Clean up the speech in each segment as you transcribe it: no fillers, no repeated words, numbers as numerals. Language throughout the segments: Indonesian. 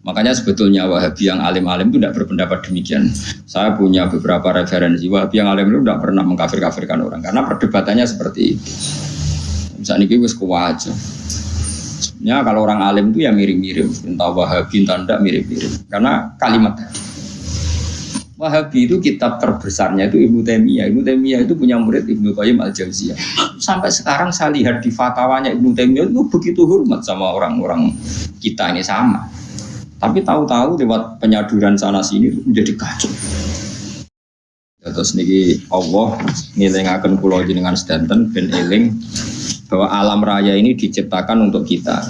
Makanya sebetulnya Wahabi yang alim-alim itu tidak berpendapat demikian. Saya punya beberapa referensi Wahabi yang alim itu tidak pernah mengkafir-kafirkan orang karena perdebatannya seperti itu. Misalnya ini wis kuat aja. Sebenarnya kalau orang alim itu ya mirip-mirip, entah Wahabi entah tidak mirip-mirip. Karena kalimat Wahabi itu kitab terbesarnya itu Ibnu Taimiyah. Ibnu Taimiyah itu punya murid Ibnu Qayyim Al-Jauziyah. Sampai sekarang saya lihat di fatwanya Ibnu Taimiyah itu begitu hormat sama orang-orang kita ini sama. Tapi tahu-tahu lewat penyaduran sana sini menjadi kacau. Terus niki Allah ngelingaken kula jenengan sedanten ben eling bahwa alam raya ini diciptakan untuk kita.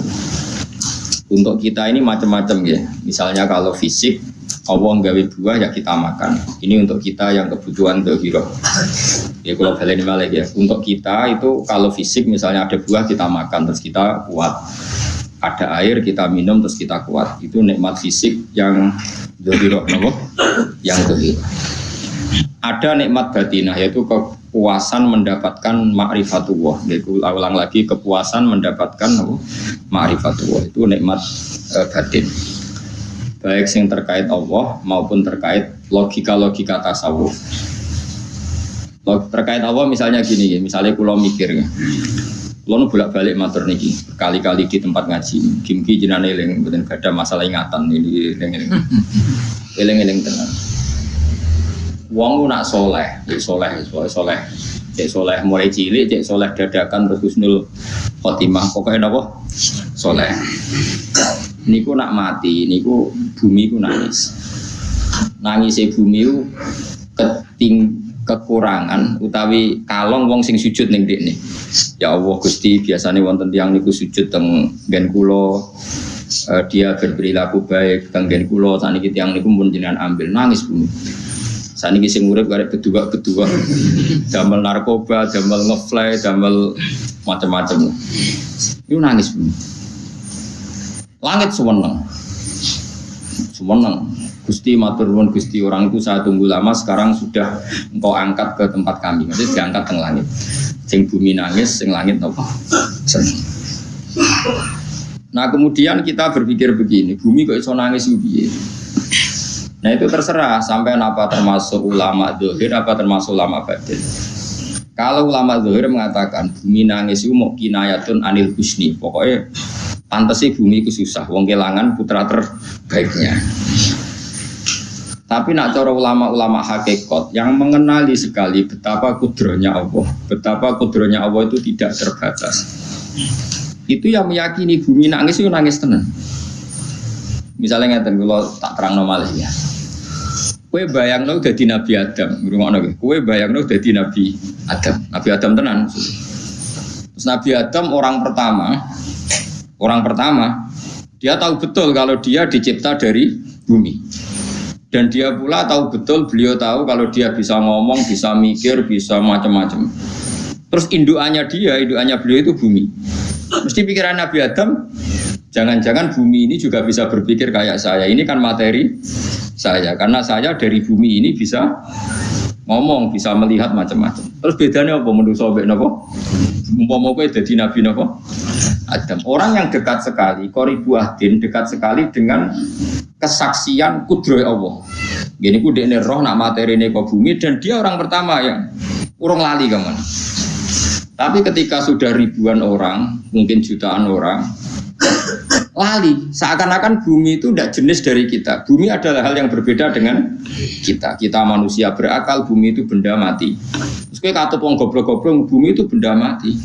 Untuk kita ini macam-macam ya. Misalnya kalau fisik Allah nggawe buah ya kita makan. Ini untuk kita yang kebutuhan dhahirah. Ya kalau baleni balik ya. Untuk kita itu kalau fisik misalnya ada buah kita makan terus kita kuat. Ada air kita minum terus kita kuat. Itu nikmat fisik yang dhahirah napa? Yang dhahirah. Ada nikmat batinah yaitu kepuasan mendapatkan ma'rifatullah. Yaitu ulang lagi kepuasan mendapatkan ma'rifatullah. Itu nikmat batin. Baik yang terkait Allah maupun terkait logika-logika tasawuf. Terkait Allah misalnya gini, misalnya kalau mikir, kalau bolak-balik matur niki, berkali-kali di tempat ngaji, gimki jenane eling, betul gak ada masalah ingatan ini, eling tenang. Wong nak soleh, mulai cilik, cek soleh dadakan terus husnul khotimah, pokoknya apa? Soleh. Niku nak mati, niku bumi ku nangis. Nangise bumi ku kekurangan utawi kalong wong sing sujud ning ndekne. Ya Allah Gusti, biasane wonten tiyang niku sujud teng nggen kula, dia berperilaku baik teng nggen kula, saniki tiyang niku pun jenengan ambil, nangis bumi. Saniki sing urip karek bedua-bedua, damel narkoba, damel ngefly, damel macam-macam. Iku nangis bumi. Langit sewenang. Gusti matur nuwun Gusti, orang itu saya tunggu lama, sekarang sudah engkau angkat ke tempat kami. Maksudnya diangkat ke langit. Sing bumi nangis, sing langit apa? Seneng. Nah kemudian kita berpikir begini, bumi kok iso nangis piye? Nah itu terserah sampai apa termasuk ulama dzahir apa termasuk ulama batin. Kalau ulama dzahir mengatakan bumi nangis itu mau kinayatun anil husni, pokoknya pantas sih bumi itu susah, wong kelangan putra terbaiknya. Tapi nak cara ulama-ulama hakikat yang mengenali sekali betapa kudrohnya Allah, betapa kudrohnya Allah itu tidak terbatas. Itu yang meyakini bumi nangis itu nangis tenan. Misalnya ngeten kalau tak terang normal ya. Kowe bayangno dadi Nabi Adam, ngrungokno kowe. Kowe bayangno dadi Nabi Adam. Nabi Adam tenan. Terus Nabi Adam orang pertama dia tahu betul kalau dia dicipta dari bumi. Dan dia pula tahu betul, beliau tahu kalau dia bisa ngomong, bisa mikir, bisa macam-macam. Terus indukannya beliau itu bumi. Mesti pikiran Nabi Adam, jangan-jangan bumi ini juga bisa berpikir kayak saya. Ini kan materi saya, karena saya dari bumi ini bisa ngomong, bisa melihat macam-macam. Terus bedanya apa menurut sobek napa? Umpama kowe dadi nabi napa? Adam. Orang yang dekat sekali, qoribu ahdin, dekat sekali dengan kesaksian kudroh Allah. Gini ku dekne roh nak materine ke bumi dan dia orang pertama yang urung lali kaman. Tapi ketika sudah ribuan orang, mungkin jutaan orang lali, seakan-akan bumi itu tidak jenis dari kita. Bumi adalah hal yang berbeda dengan kita. Kita manusia berakal, bumi itu benda mati. Terus kowe katut wong goblok-goblok, bumi itu benda mati.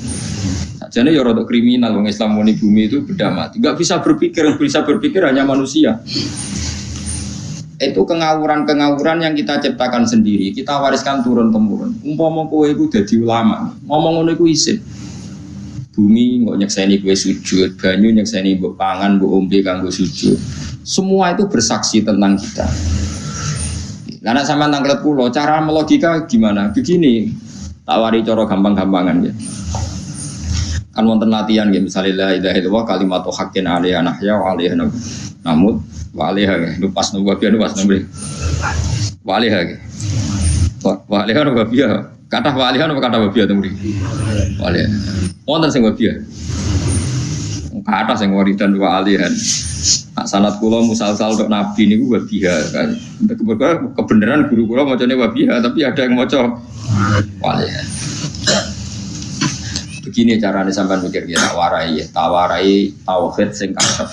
Sajane ya rada kriminal wong Islam muni bumi itu benda mati. Enggak bisa berpikir hanya manusia. Itu kengawuran-kengawuran yang kita ciptakan sendiri, kita wariskan turun-temurun. Umpama kowe iku dadi ulama, ngomong ngono iku isin. Bumi kok nyekseni kowe sujud, banyu nyekseni mbok pangan, mbok ombe kanggo sujud. Semua itu bersaksi tentang kita. Lah nek sampean tanglet kula, cara melogika gimana? Begini, tak wari cara gampang-gampangan ya. Kan wonten latihan nggih, misale la ilaha illallah kalimatu haqqin 'alaiha nahya wa 'alaiha namut wa 'alaiha lupas nomor biar lupas nomor. Wa 'alaiha. Wa 'alaiha nomor biar. Kata wa 'alaiha nomor kata biar to mriki. Wa 'alaiha. Wonten sing wa biar. Kata sing waridan wa 'alaiha. Nak sanad kula musalsal untuk nabi niku wabiha kan. Kebenaran guru kula macane wabiha tapi ada yang maca walihan. Begini caranya sampai mikir kita tawarai tauhid sing kasep.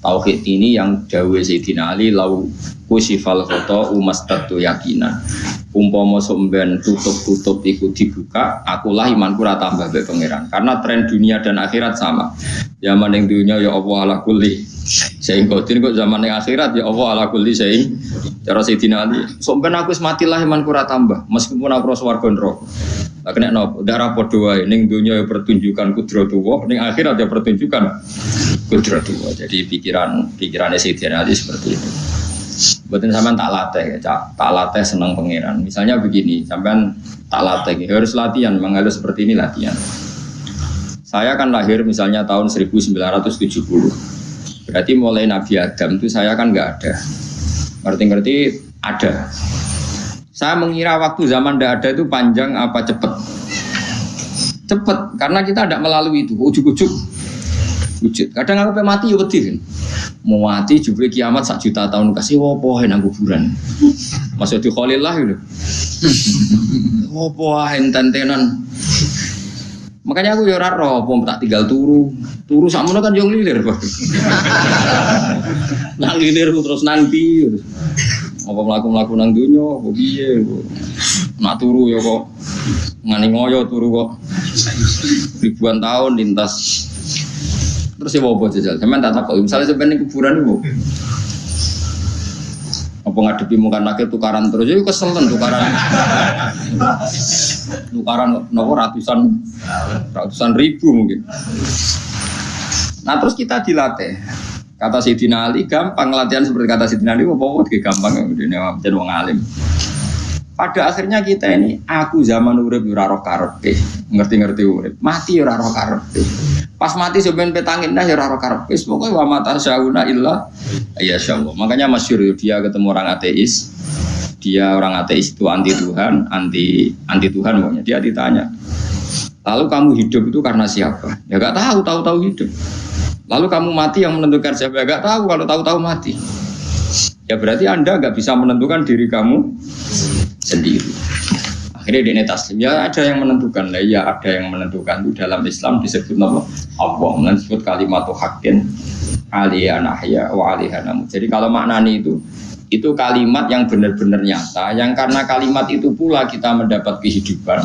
Tauhid ini yang dawuh Sayyidina Ali lau kusifal khoto umastatu yakinan. Umpama somben tutup iku dibuka, akulah imanku ora tambah mbek pangeran. Karena tren dunia dan akhirat sama. Zaman ning dunia ya Allah ala kulli saing kodir kok zaman ning akhirat ya Allah ala kulli saing. Cara Sayyidina Ali, somben aku wis mati lah imanku ora tambah meskipun aku swarga neraka. Lah kena napa? Darah padha wae ning dunia ya pertunjukan kudratullah, ning akhirat ya pertunjukan kudratullah. Jadi pikirannya Sayyidina Ali seperti itu. Buatin sampean tak latih ya, tak latih senang pangeran. Misalnya begini, sampean tak latih, harus latihan, memang harus seperti ini latihan. Saya kan lahir misalnya tahun 1970, berarti mulai Nabi Adam itu saya kan nggak ada. Ngerti-ngerti ada. Saya mengira waktu zaman tidak ada itu panjang apa cepat? Cepat, karena kita tidak melalui itu, ujuk-ujuk. Wujud. Kadang aku mati ya wedi kan. Mau mati jebule kiamat 1 juta tahun kasih opo nang kuburan. Masuk di Khalillah gitu. Opo enten-tenan. Makanya aku ya ora roh, tak tinggal turu. Turu sakmono kan yo nglilir, Pak. Nang nglilir terus nanti. Apa mlaku-mlaku nang donya, apa piye? Nak turu ya kok ngani ngoyo turu kok. Ribuan tahun lintas. Terus ya apa jajal? Sampeyan tak takok, misalnya sampeyan ning kuburan iku. Apa ngadepi muka nakir tukaran terus ya keselen tukaran. Tukaran nopo ratusan ribu mungkin. Nah, terus kita dilatih. Kata Sayyidina Ali gampang latihan seperti kata Sayyidina Ali apa gampang ngene wong alim. Pada akhirnya kita ini aku zaman urip ora roh karepe, ngerti-ngerti urip. Mati ora roh karepe. Pas mati sampeyan petangin dah ya ora roh karepe. Pokoke wa mata syauna illa ya insyaallah. Makanya masyhur dia ketemu orang ateis. Dia orang ateis itu anti Tuhan, anti Tuhan pokoknya. Dia ditanya, "Lalu kamu hidup itu karena siapa?" Ya enggak tahu hidup. Lalu kamu mati yang menentukan siapa? Ya enggak tahu kalau tahu mati. Ya berarti Anda enggak bisa menentukan diri kamu sendiri. Akhirnya dia taslim. Ya ada yang menentukan lah. Ya ada yang menentukan itu dalam Islam disebut nama Allah. Disebut kalimatu haqqin aliyan ahya wa alihan amut. Jadi kalau maknanya itu kalimat yang benar-benar nyata. Yang karena kalimat itu pula kita mendapat kehidupan.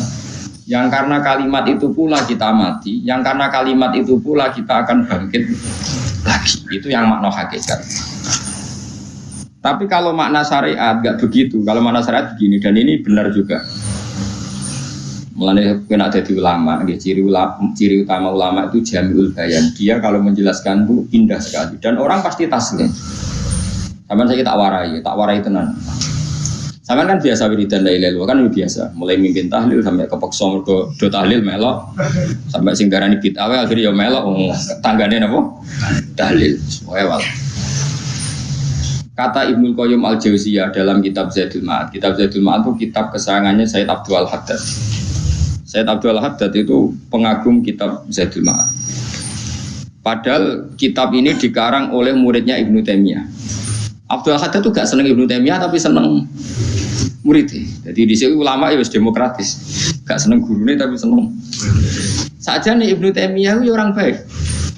Yang karena kalimat itu pula kita mati. Yang karena kalimat itu pula kita akan bangkit lagi. Itu yang makna hakikat. Tapi kalau makna syariat enggak begitu. Kalau makna syariat begini dan ini benar juga. Mulane kena jadi ulama, ciri utama ulama itu jamiul bayan. Dia kalau menjelaskan itu indah sekali dan orang pasti taslim. Sampeyan saya tak warai tenan. Sampeyan kan biasa wiridan la ilaha illallah kan biasa. Mulai mimpin tahlil sampai kepeksa mergo do tahlil melok sampai sing darani bid'ah akhirnya ya melok tanggane napa? Tahlil. Wewal. Kata Ibnu Qayyim Al-Jauziyah dalam kitab Zadul Ma'ad. Kitab Zadul Ma'ad itu kitab kesayangannya Sayyid Abdul Al-Haddad. Sayyid Abdul Al-Haddad itu pengagum kitab Zadul Ma'ad. Padahal kitab ini dikarang oleh muridnya Ibnu Taimiyah. Abdul Al-Haddad itu gak seneng Ibnu Taimiyah tapi seneng muridnya. Jadi di sini ulama ya demokratis. Gak seneng gurunya tapi seneng. Saja nih Ibnu Taimiyah itu orang baik.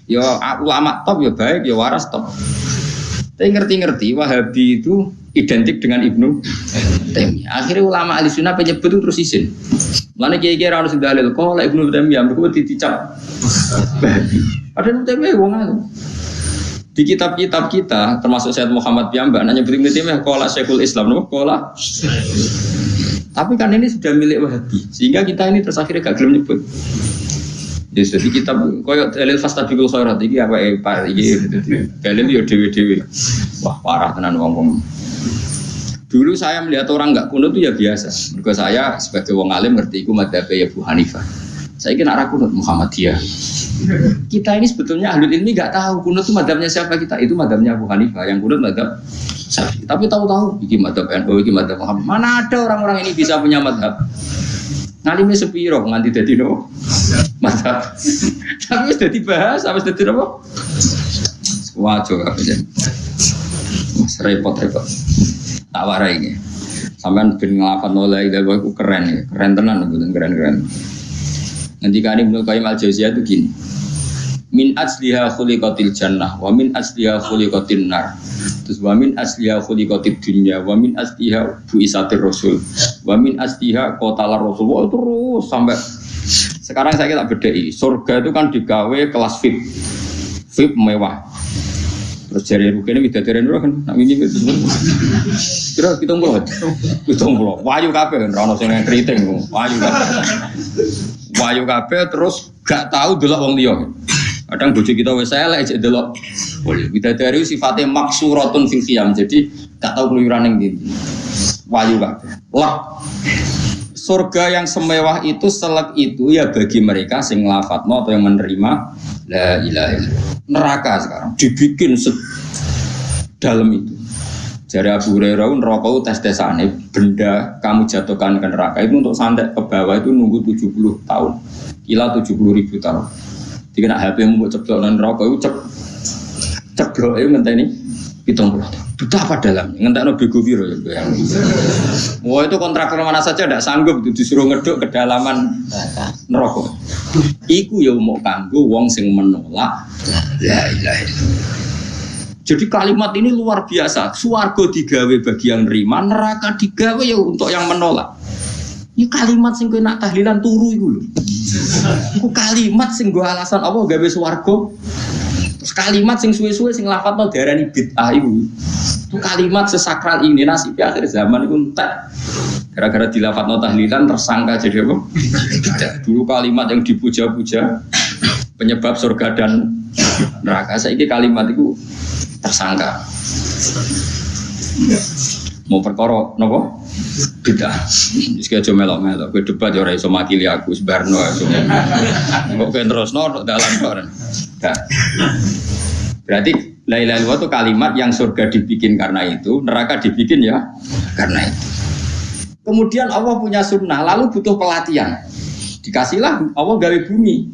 Ya ulama top ya baik, ya waras top. Tapi ngerti-ngerti Wahabi itu identik dengan Ibnu Taimiyah. Akhirnya ulama ahli sunnah penyebut itu terus izin. Mulane kiai-kiai ra ono sing dalil kok lek Ibnu Taimiyah mergo dicap Wahabi. Padahal Ibnu Taimiyah wong alim. Di kitab-kitab kita termasuk Syekh Muhammad Piyambak nanya Ibnu Taimiyah qala Syekhul Islam nopo qala. Tapi kan ini sudah milik Wahabi sehingga kita ini terus akhirnya gak gelem nyebut. Jadi kitab koyo dalil fastabiqul khairat iki apa iki dalil yo dhewe-dhewe. Wah parah tenan wong-wong. Dulu saya melihat orang enggak kunut itu ya biasa. Mergo saya sebagai wong alim ngerti iku madzhab Abu Hanifah. Saya kira ra kunut Muhammadiyah. Kita ini sebetulnya ahlul ilmi enggak tahu kunut itu madzhabnya siapa kita. Itu madzhabnya Abu Hanifah, yang kunut madzhab Syafi'i. Tapi tahu-tahu iki madzhab NU, iki madzhab Muhammad. Mana ada orang-orang ini bisa punya madzhab. Ngalime sepiro nganti dadi no madzhab. Tapi wis dadi bahas, wis dadi apa? Wajo kabeh. Mas repot-repot. Tak warai iki. Sampeyan ben nglafadzno la ilaha illallah keren ya. Keren tenan mboten keren-keren. Ngendikane Ibnu Qayyim Al-Jauziyah itu gini. Min asliha khuliqatil jannah wa min asliha khuliqatin nar. Terus wa min asliha khuliqatid dunya wa min asliha buisatir rasul wa min asliha qatalar rasul. Wah, terus sampai sekarang saya tak bedai. Surga itu kan digawe kelas VIP. VIP mewah. Terus jari rukene widadari ora kan nak wingi wis. Kira 70. 70. Wayu kabeh kan ora ono sing kriting. Wayu kabeh terus gak tahu delok wong liya. Kadang bojo kita wis elek jek delok. Widadari sifatnya maksuratun fil qiyam. Jadi gak tahu keluyuran ning ndi. Wayu kabeh. Lah. Surga yang semewah itu selek itu ya bagi mereka sing nglafadzno atau yang menerima la ilaha illallah. Neraka sekarang dibikin dalam itu. Jari Abu Hurairah neraka itu tes-tesane benda kamu jatuhkan ke neraka itu untuk santet ke bawah itu nunggu 70 tahun. Kila 70.000 tahun. Jadi kena HP mu ceblok nang neraka itu ceblok itu ngenteni 70 tahun. Betapa dalamnya, ngentakno bego piro ya bayang. Wah itu kontraktor mana saja tidak sanggup disuruh ngeduk kedalaman neraka. Iku ya mau kanggo wong sing menolak la ilaha illallah. Jadi kalimat ini luar biasa. Swarga digawe bagi yang nerima, neraka digawe ya untuk yang menolak. Ini kalimat sing kowe nak tahlilan turu iku lho. Iku kalimat sing go alasan apa gawe swarga. Terus kalimat sing suwe-suwe sing lafadzno diarani bid'ah iku. Itu kalimat sesakral ini nasib akhir zaman itu entek. Gara-gara dilafadzno tahlilan tersangka jadi apa? Dulu kalimat yang dipuja-puja penyebab surga dan neraka. Saiki kalimat itu tersangka. Mau perkara napa? Bid'ah. Wis aja melok-melok, kowe debat ya ora iso makili aku sebarno. Kok kowe terusno dalan kok. Berarti la ilaha illallah itu kalimat yang surga dibikin karena itu, neraka dibikin ya karena itu. Kemudian Allah punya sunnah, lalu butuh pelatihan. Dikasihlah Allah gawe bumi.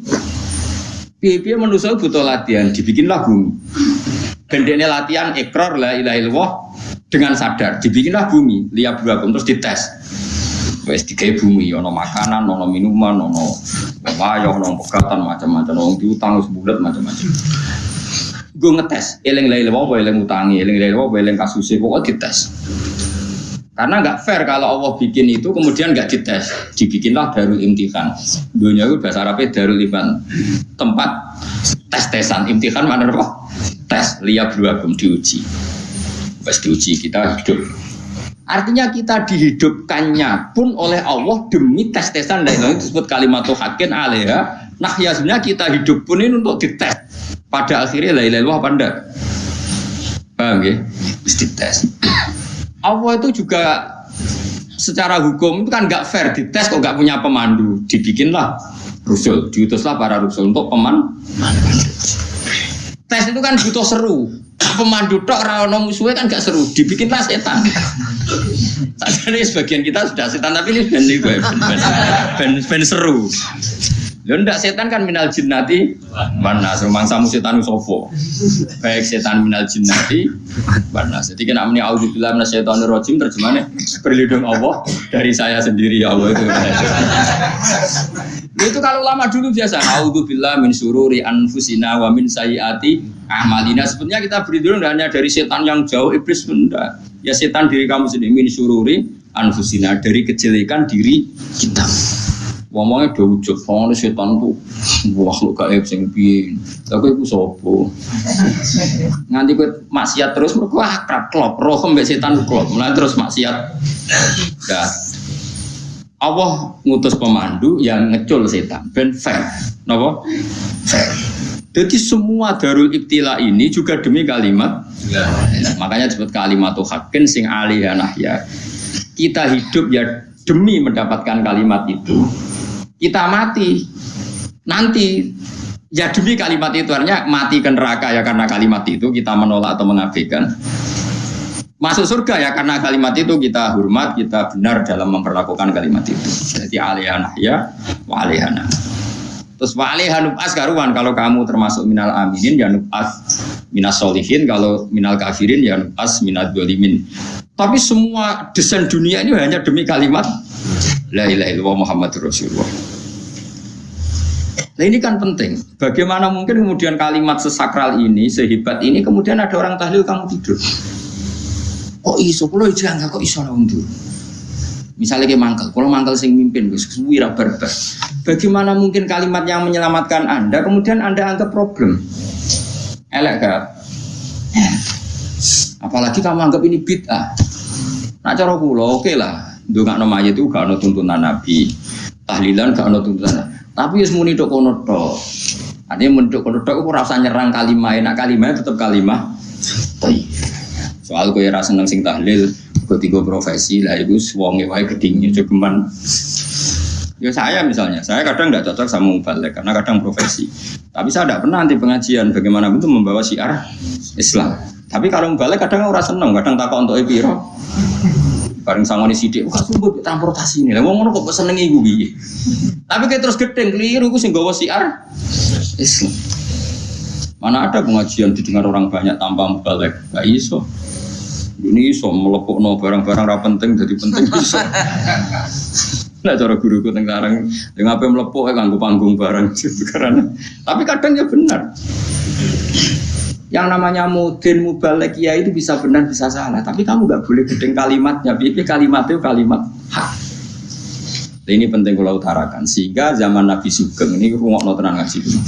Piye-piye manusia butuh latihan, dibikinlah bumi. Gendene latihan ikrar la ilaha illallah dengan sadar, dibikinlah bumi, lihat beragam terus dites. Wes digawe bumi, ono makanan, ono minuman, ono wayah, ono pegatan macam-macam, ono diutang sebulat macam-macam. Gue ngetes, eling la ilaha illallah, eling utangi, eling la ilaha illallah, eling kasusnya, pokoknya dites. Karena nggak fair kalau Allah bikin itu kemudian nggak dites, dibikinlah darul imtihan. Dunia itu bahasa Arabnya darul imtihan, tempat tes-tesan. Imtihan mana apa? Tes, lihat beragam diuji. Pas diuji kita hidup. Artinya kita dihidupkannya pun oleh Allah demi tes-tesan. Dan itu disebut kalimatul haqqin alaiha. Nah ya sebenarnya kita hidup pun ini untuk dites. Pada akhirnya la ilaha illallah apa enggak? Paham ya? Mesti dites. Allah itu juga secara hukum itu kan nggak fair, dites kok nggak punya pemandu, dibikinlah rusul, diutuslah para rusul untuk pemandu. Tes itu kan butuh seru, pemandu tok rano musuhnya kan nggak seru, dibikinlah setan. Tadi sebagian kita sudah setan tapi ini ben seru. Lho ndak setan kan minal jinnati mana mangsamu setan sofo. Baik setan minal jinnati mana. Jadi kena muni auzubillahi minasyaitonir rajim terjemahnya berlindung Allah dari saya sendiri ya Allah itu. Itu kalau lama dulu biasa auzubillahi min syururi anfusina wa min sayyiati a'malina. Sebenarnya kita berlindung hanya dari setan yang jauh, iblis benda. Ya setan diri kamu sendiri min syururi anfusina, dari kejelekan diri kita. Ngomongnya udah wujud, soalnya setan tuh wah lu gaib sing piye. Aku iku sapa? Nganti kowe maksiat terus mergo akrab klop, roh mbek setan klop. Mulai terus maksiat. Dah. Allah ngutus pemandu yang ngecul setan ben fair. Napa? Fair. Jadi semua darul ibtila ini juga demi kalimat. Makanya disebut kalimatul haqqin sing alaiha nahya. Kita hidup ya demi mendapatkan kalimat itu. Kita mati nanti ya demi kalimat itu, artinya mati ke neraka ya karena kalimat itu kita menolak atau mengabaikan. Masuk surga ya karena kalimat itu kita hormat, kita benar dalam memperlakukan kalimat itu. Jadi alaiha nahya wa alaiha. Terus wali hanubas karuan kalau kamu termasuk minal aminin ya nubas minas solihin, kalau minal kafirin ya nubas minal dolimin. Tapi semua desain dunia ini hanya demi kalimat la ilaha illallah Muhammadur Rasulullah. Nah ini kan penting. Bagaimana mungkin kemudian kalimat sesakral ini, sehebat ini, kemudian ada orang tahlil kamu tidur. Kok iso? Kalau jangan kok iso untuk. Misalnya kayak mangkel, kalau mangkel sing mimpin, wira barbar. Bagaimana mungkin kalimat yang menyelamatkan Anda, kemudian Anda anggap problem? Elek gak? Apalagi kamu anggap ini bid'ah. Nah cara kula oke lah. Ndongakno mayit itu gak ono tuntunan Nabi. Tahlilan gak ono tuntunan. Tapi wis muni tok kono tok. Artinya muni tok kono tok ora usah nyerang kalimah, enak kalimah tetep kalimah. Soal kowe ora seneng sing tahlil, ketiga profesi lah iku wonge wae gedhinge jogeman. Ya saya misalnya, saya kadang tidak cocok sama mubalek karena kadang profesi. Tapi saya tidak pernah anti pengajian bagaimana itu membawa syiar Islam. Tapi kalau mubalek kadang ora seneng, kadang takok untuk piro. Bareng sangoni sithik, wah sumpah transportasi ini. Lah wong ngono kok seneng iku piye? Tapi kayak terus gedeng keliru ku sing gawa syiar Islam. Mana ada pengajian didengar orang banyak tanpa mubalek? Gak iso. Ini iso melepokno barang-barang ra penting jadi penting iso. Nah cara guruku teng sareng yang apa melepok kanggo panggung barang karena. Tapi kadang ya benar. Yang namanya mudin mubalek ya itu bisa benar bisa salah, tapi kamu nggak boleh gedeng kalimatnya. Biar kalimat itu kalimat hak. Ini penting kalau utarakan. Sehingga zaman Nabi Sugeng ini rungokno tenan ngaji dulu.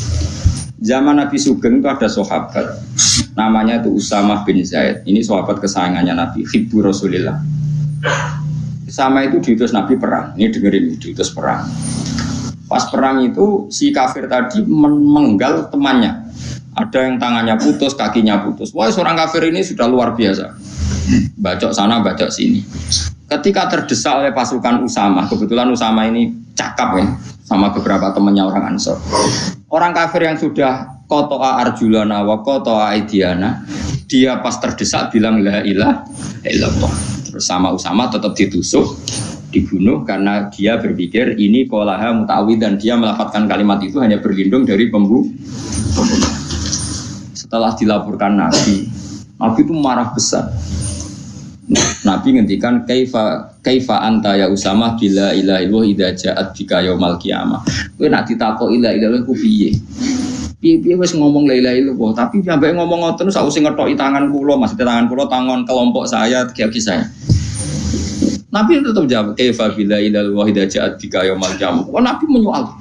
Zaman Nabi Sugeng itu ada sahabat namanya itu Usamah bin Zaid. Ini sahabat kesayangannya Nabi, hibbu Rasulillah. Sama itu diutus Nabi perang. Ini dengerin, diutus perang. Pas perang itu si kafir tadi menggal temannya. Ada yang tangannya putus, kakinya putus. Wah, seorang kafir ini sudah luar biasa. Bacok sana, bacok sini. Ketika terdesak oleh pasukan Usamah, kebetulan Usamah ini cakap ya, sama beberapa temannya orang Ansor. Orang kafir yang sudah kotoa arjulana wa kotoa aidiana, dia pas terdesak bilang la ilaha illallah. Terus sama Usamah tetap ditusuk, dibunuh karena dia berpikir ini qolaha muta'awid dan dia melafadzkan kalimat itu hanya berlindung dari pembunuh. Setelah dilaporkan Nabi itu marah besar. Nabi ngendikan kaifa anta ya Usamah bila ilaha illallah idza ja'at bika yaumil qiyamah. Kowe nak ditakoki la ilaha illallah ku piye? Piye wis ngomong la ilaha illallah, tapi sampai ngomong ngoten sak usah ngetoki tangan kula, maksudnya tangan kula tangan kelompok saya, kaki saya. Nabi tetap jawab kaifa bila ilaha illallah idza ja'at bika yaumil qiyamah. Oh, Nabi menyoal.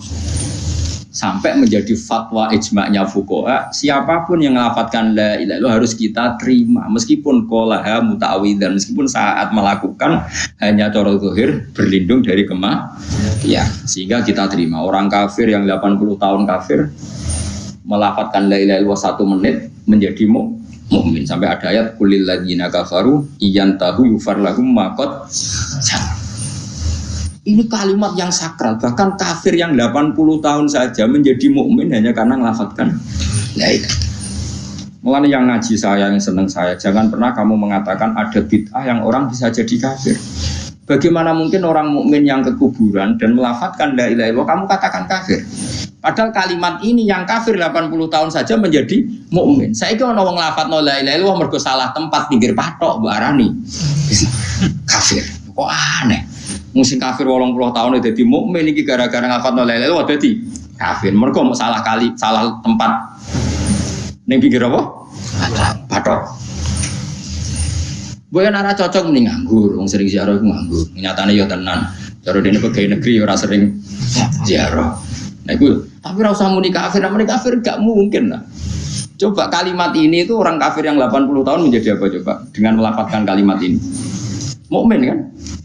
Sampai menjadi fatwa ijma'nya fuqaha, siapapun yang melafatkan la ilaha illallah harus kita terima meskipun qolaha muta'awidan, meskipun saat melakukan hanya cara zahir berlindung dari ya, sehingga kita terima. Orang kafir yang 80 tahun kafir melafatkan la ilaha illallah 1 menit menjadi mukmin. Sampai ada ayat qulil ladzina kafaru iyantahu yufar lahum ma qad. Ini kalimat yang sakral, bahkan kafir yang 80 tahun saja menjadi mukmin hanya karena melafatkan la ilaha. Mulane yang ngaji saya, yang seneng saya, jangan pernah kamu mengatakan ada bid'ah yang orang bisa jadi kafir. Bagaimana mungkin orang mukmin yang ke kuburan dan melafatkan la ilaha illallah kamu katakan kafir? Padahal kalimat ini yang kafir 80 tahun saja menjadi mukmin. Saiki ana wong nglafatno la ilaha illallah mergo salah tempat pinggir patok mbok arani kafir. Kok aneh. Musim kafir 80 tahun dadi mukmin iki gara-gara nglafatno la ilaha illallah dadi kafir. Mergo salah tempat. Ning pinggir apa? Patok. Boyan ora cocok mending nganggur, wong sering ziarah nganggur. Nyatane ya tenan. Cara dene pegawai negeri ora sering ziarah. Nah itu, tapi ora usah muni kafir gak mungkin lah. Coba kalimat ini itu orang kafir yang 80 tahun menjadi apa coba dengan melafazkan kalimat ini? Mukmin kan?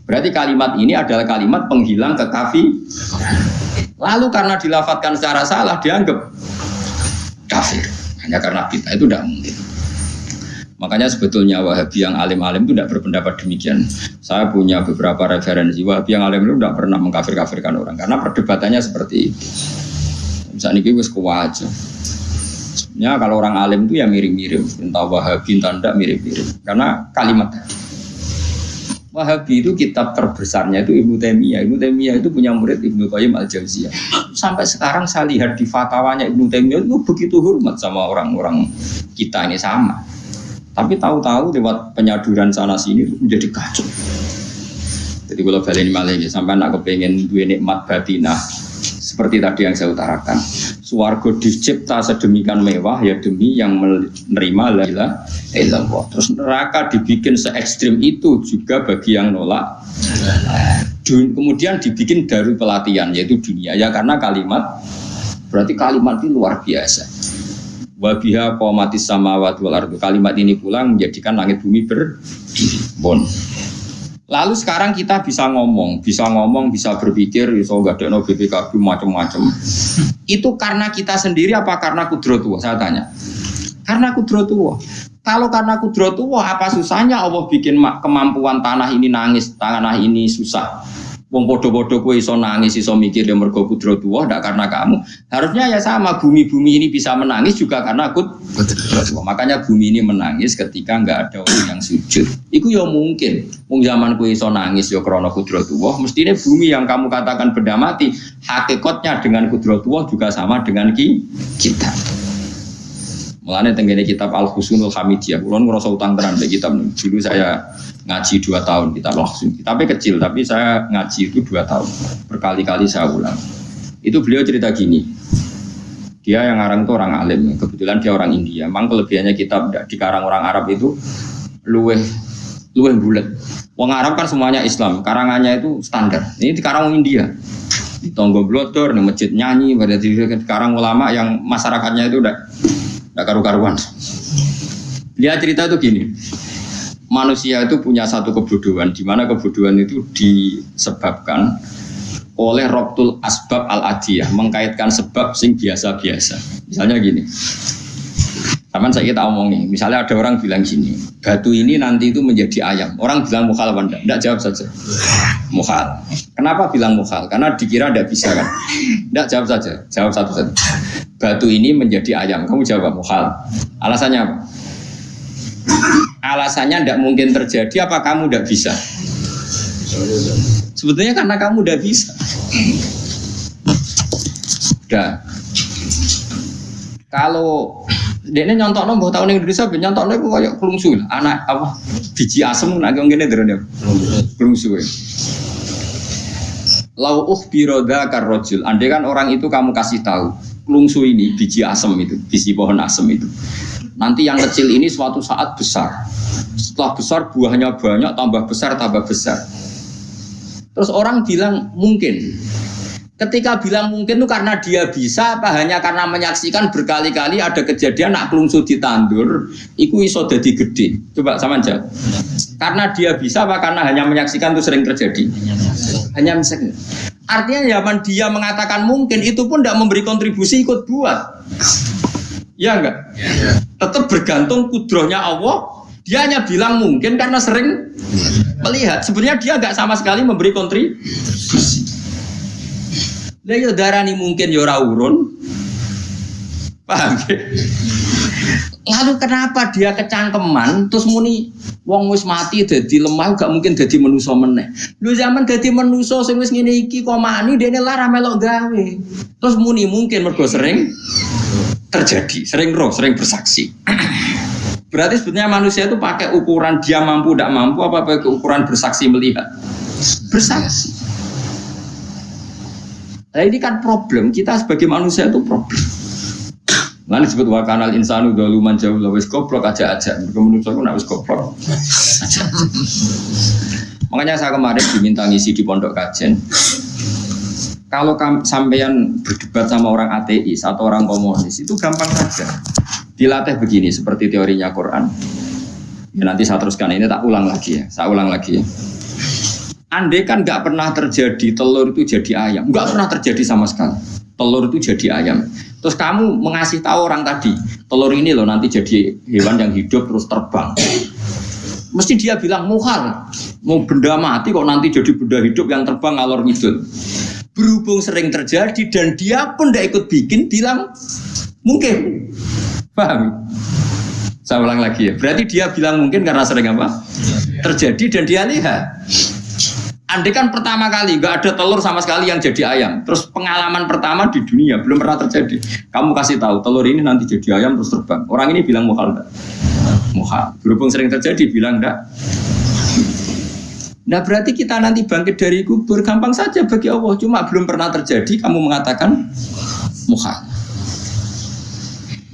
Berarti kalimat ini adalah kalimat penghilang kekafiran. Lalu karena dilafazkan secara salah dianggap kafir. Hanya karena bid'ah itu tidak mungkin. Makanya sebetulnya Wahabi yang alim-alim itu tidak berpendapat demikian. Saya punya beberapa referensi Wahabi yang alim itu tidak pernah mengkafir-kafirkan orang karena perdebatannya seperti itu. Misalnya ini wis kuwaja. Sebenarnya kalau orang alim itu ya mirip-mirip, entah Wahabi entah tidak mirip-mirip. Karena kalimat tadi. Wahabi itu kitab terbesarnya itu Ibnu Taimiyah. Ibnu Taimiyah itu punya murid Ibnu Qayyim al-Jauziyah. sampai sekarang saya lihat di fatwanya Ibnu Taimiyah itu begitu hormat sama orang-orang kita ini sama. Tapi tahu-tahu lewat penyaduran sana sini menjadi kacau. Jadi kalau balik malah ya sampai nak kepengen dua nikmat batinah seperti tadi yang saya utarakan. Swarga dicipta sedemikian mewah ya demi yang menerima la ilaha illallah. Terus neraka dibikin se ekstrim itu juga bagi yang nolak. Kemudian dibikin dari pelatihan yaitu dunia ya karena kalimat berarti kalimat itu luar biasa. Wa biha qamatis samawati wal ardu. Kalimat ini pula menjadikan langit bumi berbon. Lalu sekarang kita bisa ngomong, bisa berpikir, bisa gadekno BPKB macam-macam. Itu karena kita sendiri apa karena kudratullah? Saya tanya. Karena kudratullah. Kalau karena kudratullah, apa susahnya Allah bikin kemampuan tanah ini nangis, tanah ini susah. Wong podo-podo kowe iso nangis, iso mikir ya mergo kudratullah, ndak karena kamu. Harusnya ya sama, bumi-bumi ini bisa menangis juga karena kudratullah. Makanya bumi ini menangis ketika enggak ada orang yang sujud. Iku ya mungkin. Wong zaman kowe iso nangis ya krana kudratullah, mestine bumi yang kamu katakan benda mati, hakikatnya dengan kudratullah juga sama dengan kita. Mulane tenggene kitab Al-Husnul Hamidiyah, kula ngrasa utang tenan mbek kitab niku. Dulu saya ngaji 2 tahun kitab Al-Husnul. Kitabnya kecil tapi saya ngaji itu 2 tahun. Berkali-kali saya ulang. Itu beliau cerita gini. Dia yang ngarang itu orang alim, kebetulan dia orang India. Memang kelebihannya kitab dikarang orang Arab itu luweh bulat. Wong Arab kan semuanya Islam, karangannya itu standar. Ini dikarang India. Di tonggo blodor, di masjid nyanyi, pada dikarang ulama yang masyarakatnya itu udah karu-karuan. Dia cerita itu gini, manusia itu punya satu kebodohan, di mana kebodohan itu disebabkan oleh robtul asbab al-adiyah, mengkaitkan sebab sing biasa-biasa. Misalnya gini, teman saya kita omongin, misalnya ada orang bilang gini, batu ini nanti itu menjadi ayam. Orang bilang mukhal apa enggak? Enggak, jawab saja. Mukhal. Kenapa bilang mukhal? Karena dikira enggak bisa kan? Enggak, jawab saja. Jawab satu-satu. Batu ini menjadi ayam. Kamu jawab mukhal. Alasannya apa? Alasannya enggak mungkin terjadi, apa kamu enggak bisa? Sebetulnya karena kamu enggak bisa. Udah. Kalau dia ini nyontokno mbah tahun Indonesia ben nyontokno iku koyo klungsu. Anak apa biji asem nek ngene ndrene. Klungsu. Lau ukhbira dzakar rajul. Andai kan orang itu kamu kasih tahu, klungsu ini biji asem itu, biji pohon asem itu. Nanti yang kecil ini suatu saat besar. Setelah besar buahnya banyak, tambah besar, tambah besar. Terus orang bilang mungkin. Ketika bilang mungkin itu karena dia bisa apa hanya karena menyaksikan berkali-kali ada kejadian nak klungsu ditandur iku iso dadi gede. Coba sama aja. Karena dia bisa apa karena hanya menyaksikan itu sering terjadi? Hanya menyaksikan. Artinya zaman dia mengatakan mungkin itu pun tidak memberi kontribusi ikut buat. Ya enggak? Tetap bergantung kudrahnya Allah. Dia hanya bilang mungkin karena sering melihat. Sebenarnya dia enggak sama sekali memberi kontribusi. Lah yo darani mungkin yo ora urun. Paham ya? Lalu kenapa dia kecangkeman terus muni wong wis mati dadi lemah gak mungkin dadi manusa meneh. Lho zaman dadi manusa sing wis ngene iki kok mani dene lara melok gawe. Terus muni mungkin mergo sering terjadi, sering bersaksi. Berarti sebetulnya manusia itu pakai ukuran dia mampu tidak mampu apa pakai ukuran bersaksi melihat. Bersaksi. Nah ini kan problem, kita sebagai manusia itu problem. Lalu disebut wa kanal insanu zaluman jahula wis goblok aja. Mergo manusia ku nek wis goblok. Makanya saya kemarin diminta ngisi di pondok kajen. Kalau sampean berdebat sama orang ateis atau orang komunis itu gampang saja. Dilatih begini seperti teorinya Quran. Ya nanti saya teruskan ini tak ulang lagi ya. Saya ulang lagi ya. Andai kan nggak pernah terjadi telur itu jadi ayam, nggak pernah terjadi sama sekali. Telur itu jadi ayam. Terus kamu mengasih tahu orang tadi, telur ini loh nanti jadi hewan yang hidup terus terbang. Mesti dia bilang mukhal, mau benda mati kok nanti jadi benda hidup yang terbang ngalor ngidul. Berhubung sering terjadi dan dia pun tidak ikut bikin, bilang mungkin. Paham? Saya ulang lagi ya. Berarti dia bilang mungkin karena sering apa? Terjadi dan dia lihat. Andai kan pertama kali nggak ada telur sama sekali yang jadi ayam, terus pengalaman pertama di dunia belum pernah terjadi. Kamu kasih tahu telur ini nanti jadi ayam terus terbang. Orang ini bilang muhal enggak? Muhal. Berhubung sering terjadi bilang enggak. Nah berarti kita nanti bangkit dari kubur gampang saja bagi Allah. Cuma belum pernah terjadi kamu mengatakan muhal.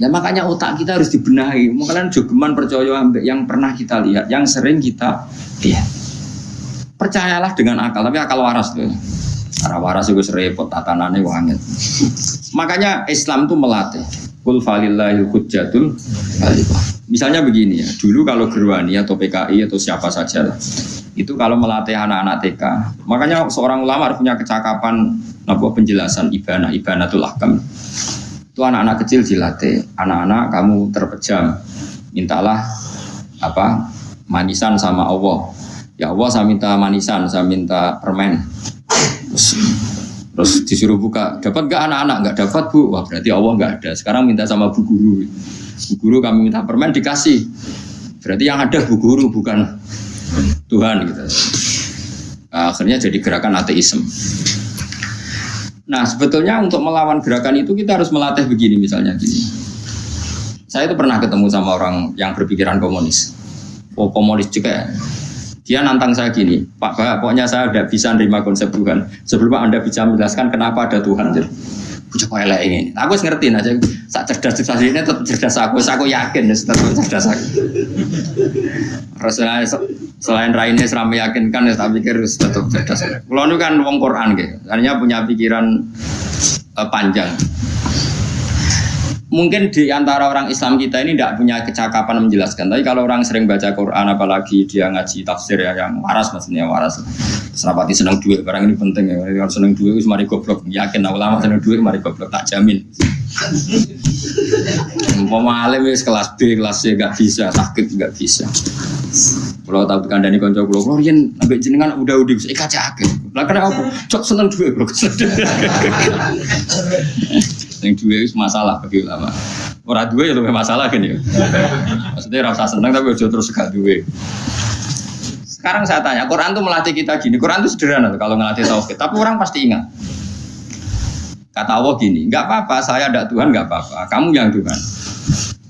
Nah makanya otak kita harus dibenahi. Makanya jogeman percaya yang pernah kita lihat, yang sering kita lihat. Percayalah dengan akal, tapi akal waras tuh. Karena waras itu serempet tatanannya wangi. Makanya Islam itu melatih. Qul falillahil hujjatul baligha. Misalnya begini ya, dulu kalau Gerwani atau PKI atau siapa saja lah, itu kalau melatih anak-anak TK, makanya seorang ulama harus punya kecakapan penjelasan ibanatul ahkam. Itu anak-anak kecil dilatih, anak-anak kamu terpejam, mintalah manisan sama Allah. Ya Allah saya minta manisan, saya minta permen. Terus disuruh buka, dapat gak anak-anak? Gak dapat bu, wah berarti Allah gak ada. Sekarang minta sama bu guru. Bu guru kami minta permen dikasih. Berarti yang ada bu guru bukan Tuhan gitu. Akhirnya jadi gerakan ateisme. Nah sebetulnya untuk melawan gerakan itu kita harus melatih begini misalnya gini. Saya itu pernah ketemu sama orang yang berpikiran komunis. Oh komunis juga ya. Dia nantang saya gini, Pak Bah, pokoknya saya tidak bisa nerima konsep Tuhan. Sebelum Anda bisa menjelaskan kenapa ada Tuhan. Jadi, bucok elek ini. Aku ngerti aja, sak cerdas ini tetap cerdas aku yakin tetap cerdas aku. Selain raine serame yakinkan, saya pikir tetap cerdas. Kalau itu kan wong Quran gitu, artinya punya pikiran panjang. Mungkin di antara orang Islam kita ini tidak punya kecakapan menjelaskan. Tapi kalau orang sering baca Quran, apalagi dia ngaji tafsir ya, yang waras maksudnya waras. Serapati senang duit, barang ini penting ya. Kalau senang duit, mari goblok. Yakin ulama senang duit, mari goblok. Tak jamin. Umpama alim kelas B, kelas C nggak bisa, sakit nggak bisa. Kalau tahu kandani konco kulo, Rian ambek jenengan udah bisa ikacake. Lah karena apa? Cok seneng duit, bro. Yang duit itu masalah bagi ulama. Orang duit ya lebih masalah kan ya. Maksudnya rasa seneng tapi udah terus gak duit. Sekarang saya tanya, Quran itu melatih kita gini. Quran itu sederhana tuh, kalau ngelatih tauhid. Tapi orang pasti ingat. Kata Allah gini, nggak apa-apa, saya ada Tuhan nggak apa-apa. Kamu yang Tuhan.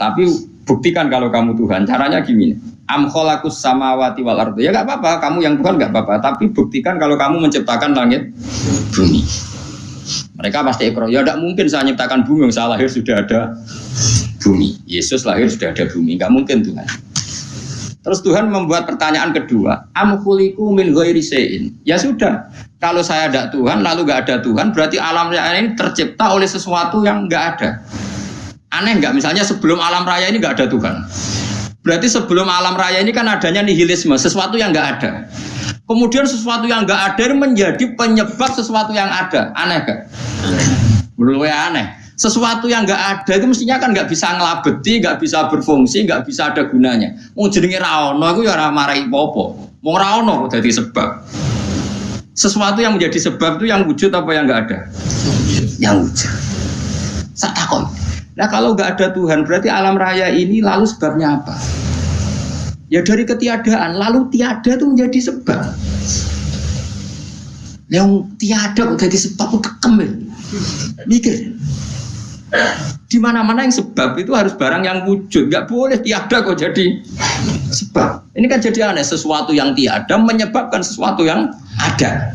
Tapi buktikan kalau kamu Tuhan. Caranya gini. Am khalaqus samawati wal ardi. Ya nggak apa-apa, kamu yang Tuhan nggak apa-apa. Tapi buktikan kalau kamu menciptakan langit, bumi. Mereka pasti ikrar, ya tidak mungkin saya menciptakan bumi, saya lahir sudah ada bumi. Yesus lahir sudah ada bumi, nggak mungkin Tuhan. Terus Tuhan membuat pertanyaan kedua, am khuliqu min ghairi syai'in. Ya sudah, kalau saya ada Tuhan, lalu nggak ada Tuhan, berarti alam raya ini tercipta oleh sesuatu yang nggak ada. Aneh nggak? Misalnya sebelum alam raya ini nggak ada Tuhan. Berarti sebelum alam raya ini kan adanya nihilisme, sesuatu yang nggak ada. Kemudian sesuatu yang nggak ada menjadi penyebab sesuatu yang ada. Aneh kan? Menurut saya aneh. Sesuatu yang nggak ada itu mestinya kan nggak bisa ngelabeti, nggak bisa berfungsi, nggak bisa ada gunanya. Mau jenenge raono, aku ya marai popo. Mau raono jadi sebab. Sesuatu yang menjadi sebab itu yang wujud apa yang nggak ada? Yang wujud. Saya takut. Nah kalau nggak ada Tuhan, berarti alam raya ini lalu sebabnya apa? Ya dari ketiadaan, lalu tiada itu menjadi sebab. Yang tiada kok jadi sebab itu kekemil. Mikir. Di mana-mana yang sebab itu harus barang yang wujud, nggak boleh tiada kok jadi sebab. Ini kan jadi aneh, sesuatu yang tiada menyebabkan sesuatu yang ada.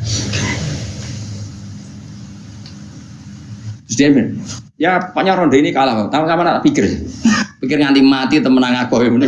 Terus dia bilang, ya pokoknya ronde ini kalah, sama-sama tak pikir nganti mati temenang aku ini.